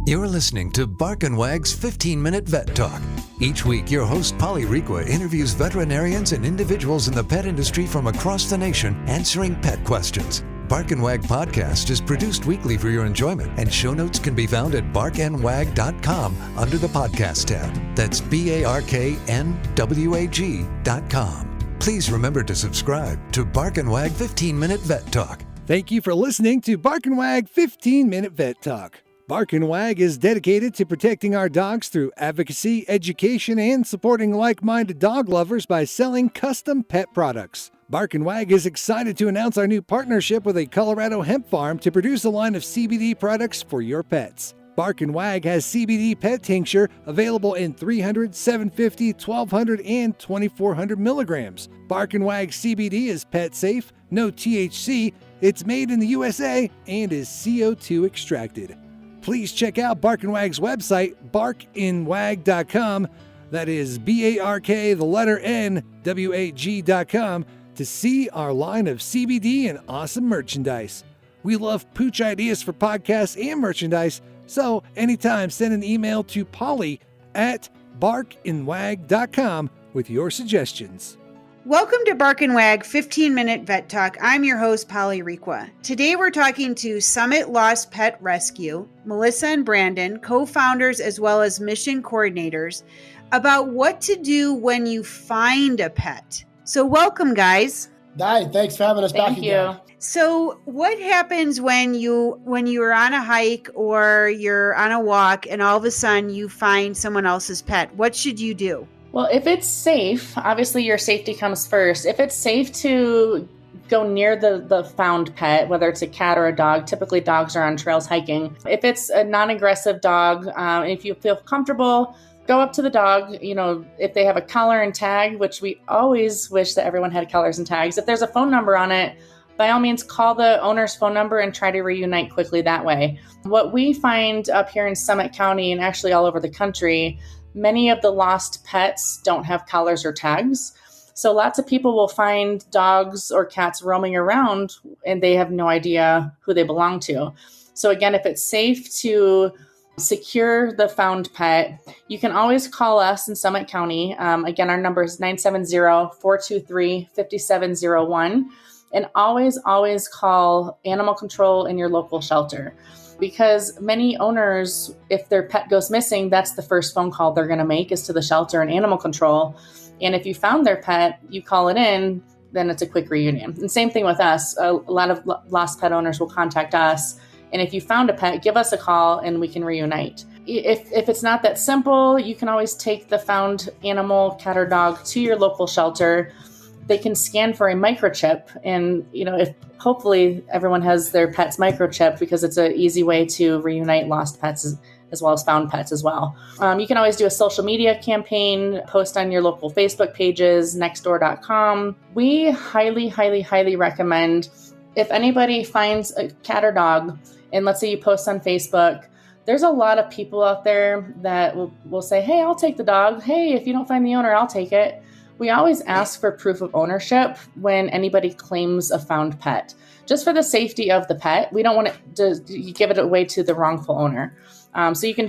You're listening to Bark and Wag's 15-Minute Vet Talk. Each week, your host, Polly Requa, interviews veterinarians and individuals in the pet industry from across the nation answering pet questions. Bark and Wag podcast is produced weekly for your enjoyment, and show notes can be found at barkandwag.com under the podcast tab. That's BARKNWAG.com. Please remember to subscribe to Bark and Wag 15-Minute Vet Talk. Thank you for listening to Bark and Wag 15-Minute Vet Talk. Bark and Wag is dedicated to protecting our dogs through advocacy, education, and supporting like-minded dog lovers by selling custom pet products. Bark and Wag is excited to announce our new partnership with a Colorado hemp farm to produce a line of CBD products for your pets. Bark and Wag has CBD pet tincture available in 300, 750, 1200, and 2400 milligrams. Bark and Wag CBD is pet safe, no THC, it's made in the USA, and is CO2 extracted. Please check out Bark and Wag's website, barkandwag.com. That is BARKNWAG.com to see our line of CBD and awesome merchandise. We love pooch ideas for podcasts and merchandise, so anytime send an email to Polly at barkandwag.com with your suggestions. Welcome to Bark and Wag 15-Minute Vet Talk. I'm your host, Polly Requa. Today we're talking to Summit Lost Pet Rescue, Melissa and Brandon, co-founders as well as mission coordinators, about what to do when you find a pet. So welcome, guys. Hi, thanks for having us back again. Thank you. So what happens when you're on a hike or you're on a walk and all of a sudden you find someone else's pet? What should you do? Well, if it's safe, obviously your safety comes first. If it's safe to go near the found pet, whether it's a cat or a dog, typically dogs are on trails hiking. If it's a non-aggressive dog, if you feel comfortable, go up to the dog. You know, if they have a collar and tag, which we always wish that everyone had collars and tags. If there's a phone number on it, by all means, call the owner's phone number and try to reunite quickly that way. What we find up here in Summit County and actually all over the country, many of the lost pets don't have collars or tags. So lots of people will find dogs or cats roaming around and they have no idea who they belong to. So again, if it's safe to secure the found pet, you can always call us in Summit County. Again, our number is 970-423-5701. And always call animal control in your local shelter. Because many owners, if their pet goes missing, that's the first phone call they're going to make is to the shelter and animal control. And if you found their pet, you call it in, then it's a quick reunion. And same thing with us. A lot of lost pet owners will contact us. And if you found a pet, give us a call and we can reunite. If it's not that simple, you can always take the found animal, cat or dog, to your local shelter. They can scan for a microchip. And, if hopefully everyone has their pets microchipped because it's an easy way to reunite lost pets as well as found pets as well. You can always do a social media campaign, post on your local Facebook pages, nextdoor.com. We highly recommend if anybody finds a cat or dog, and let's say you post on Facebook, there's a lot of people out there that will say, hey, I'll take the dog. Hey, if you don't find the owner, I'll take it. We always ask for proof of ownership when anybody claims a found pet, just for the safety of the pet. We don't want to give it away to the wrongful owner. So you can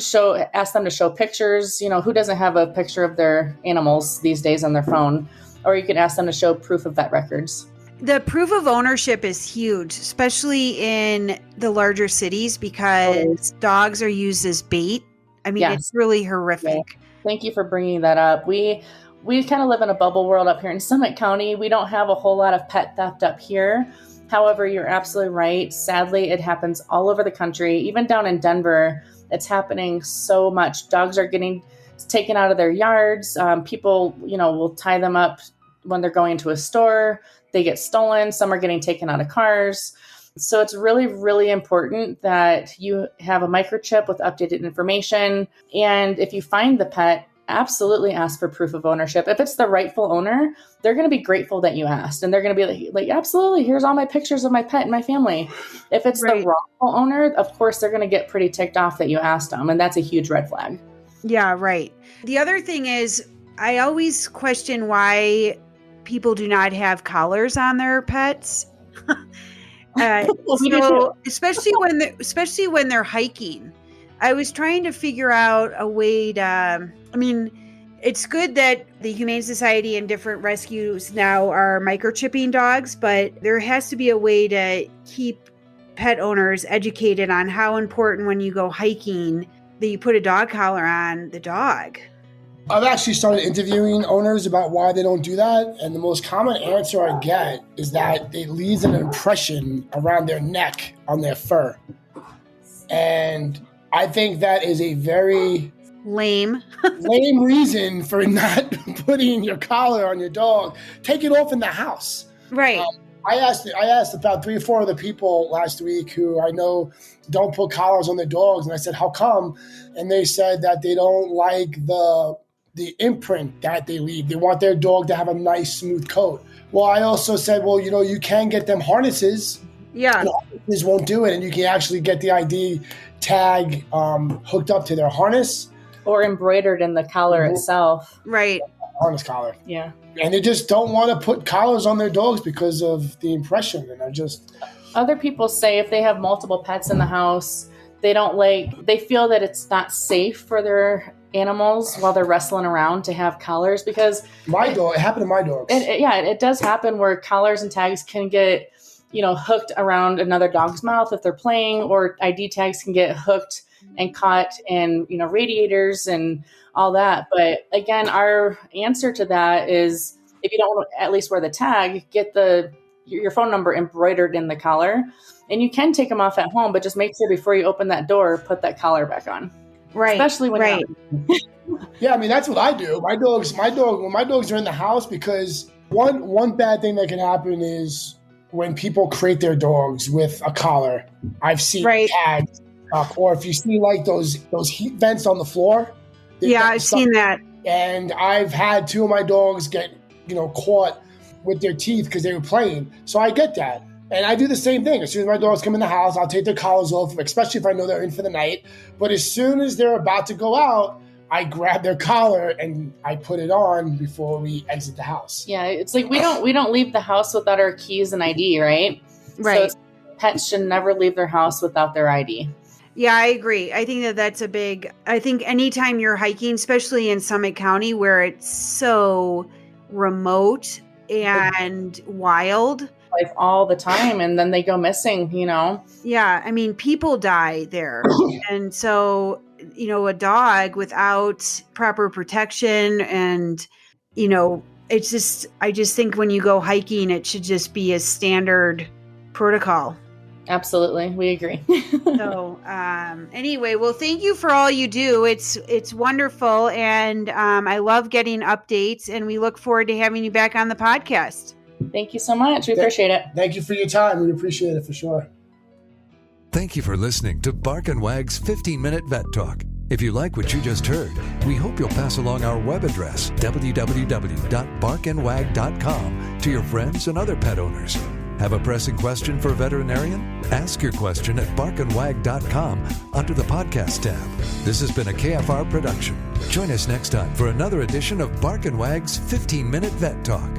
ask them to show pictures. Who doesn't have a picture of their animals these days on their phone? Or you can ask them to show proof of vet records. The proof of ownership is huge, especially in the larger cities because dogs are used as bait. I mean, It's really horrific. Yeah. Thank you for bringing that up. We kind of live in a bubble world up here in Summit County. We don't have a whole lot of pet theft up here. However, you're absolutely right. Sadly, it happens all over the country. Even down in Denver, it's happening so much. Dogs are getting taken out of their yards. People, will tie them up when they're going to a store. They get stolen. Some are getting taken out of cars. So it's really, really important that you have a microchip with updated information. And if you find the pet, absolutely ask for proof of ownership. If it's the rightful owner, they're going to be grateful that you asked. And they're going to be like, absolutely, here's all my pictures of my pet and my family. If it's the wrongful owner, of course, they're going to get pretty ticked off that you asked them. And that's a huge red flag. Yeah, right. The other thing is, I always question why people do not have collars on their pets. So, especially when they're hiking. I was trying to figure out a way to, it's good that the Humane Society and different rescues now are microchipping dogs, but there has to be a way to keep pet owners educated on how important when you go hiking that you put a dog collar on the dog. I've actually started interviewing owners about why they don't do that. And the most common answer I get is that it leaves an impression around their neck on their fur. And I think that is a very lame reason for not putting your collar on your dog. Take it off in the house. Right. I asked about 3 or 4 other people last week who I know don't put collars on their dogs. And I said, how come? And they said that they don't like the imprint that they leave. They want their dog to have a nice, smooth coat. Well, I also said, well, you can get them harnesses. Yeah. And harnesses won't do it. And you can actually get the ID tag hooked up to their harness. Or embroidered in the collar itself. Right. Harness collar. Yeah. And they just don't want to put collars on their dogs because of the impression. And Other people say if they have multiple pets in the house, they feel that it's not safe for their animals while they're wrestling around to have collars, because it happened to my dogs. It does happen where collars and tags can get, hooked around another dog's mouth if they're playing, or ID tags can get hooked and caught in, radiators and all that. But again, our answer to that is, if you don't want to at least wear the tag, get your phone number embroidered in the collar, and you can take them off at home, but just make sure before you open that door, put that collar back on. Right. Especially when Yeah, that's what I do. When my dogs are in the house, because one bad thing that can happen is when people crate their dogs with a collar. I've seen tags up, or if you see like those heat vents on the floor. Yeah, I've seen that. And I've had 2 of my dogs get, caught with their teeth because they were playing. So I get that. And I do the same thing. As soon as my dogs come in the house, I'll take their collars off, especially if I know they're in for the night. But as soon as they're about to go out, I grab their collar and I put it on before we exit the house. Yeah, it's like we don't leave the house without our keys and ID, right? Right. So pets should never leave their house without their ID. Yeah, I agree. I think that's I think anytime you're hiking, especially in Summit County where it's so remote and wild. Life all the time, and then they go missing, Yeah, people die there. And so, a dog without proper protection and, it's just, I just think when you go hiking, it should just be a standard protocol. Absolutely. We agree. So anyway, well, thank you for all you do. It's wonderful. And I love getting updates, and we look forward to having you back on the podcast. Thank you so much. We appreciate it. Thank you for your time. We appreciate it for sure. Thank you for listening to Bark and Wag's 15-Minute Vet Talk. If you like what you just heard, we hope you'll pass along our web address, www.barkandwag.com, to your friends and other pet owners. Have a pressing question for a veterinarian? Ask your question at barkandwag.com under the podcast tab. This has been a KFR production. Join us next time for another edition of Bark and Wag's 15-Minute Vet Talk.